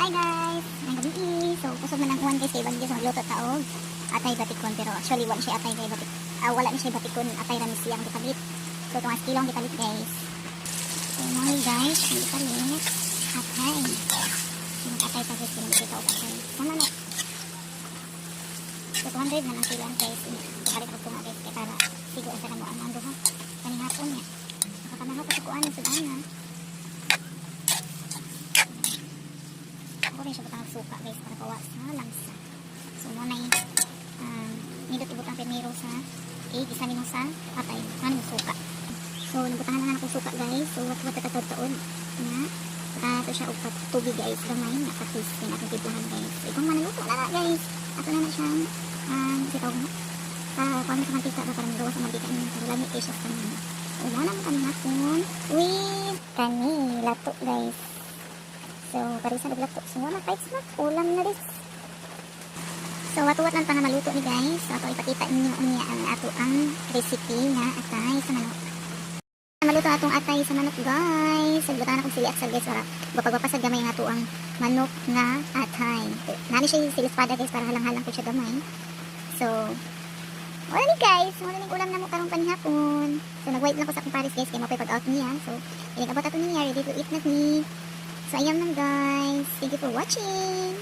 Hi guys! Ngayong gabi. So, kusog man ang kuwan guys. Kaya bagay sa magluto taog. Atay batikon. Pero actually, wala siya atay kay batik. Wala na siya batikon. Atay ramis siyang gipalit. So, itong kilong gipalit guys. So, mga guys, ang gipalit. Atay. Yung atay pa guys. Yung dito atay. Sama na. So, 200 na ang kilong guys. Papalit ako nga guys. Kaya para sigo sa kamo ang mando ha. Kaning hapon niya. Nakakamahaw pa sa kuwan. Sudan na. Ako rin siya butang suka guys para kawa sa lamsa. So muna nidot ibutang primero sa isa nimo sa patay ano suka. So nabutangan na ako suka guys. So wat taon na ito siya og tubig guys gamay na patis din atong tiplahan guys. So itong manuluto na guys. Ato na siyang sitaw mo. Kuha sa mantika para magawa sa mantika niya. So lagi kayo siya sa mga. So wala mo kami hapon with kani lato guys. So, parisa na blato. So, wala kahit snack. Ulam na rin. So, watuwat lang pa na maluto ni guys. So, ato ipakita ninyo niya ang ato ang recipe na atay sa manok. Maluto atong atay sa manok guys. Sagbutan akong sili at sal guys. Para bapagpapasad gamay ang ato ang manok na atay. Nani siya yung silispada guys. Para halang-halang ko siya gamay. So, wala ni guys. Wala ni ulam na mo karong panihapon. So, nag-wait lang ko sa akong paris guys. Kaya mapay-pag-out niya. So, inig abot ato niya. Ready to eat na ni. So, ayan lang guys. Thank you for watching.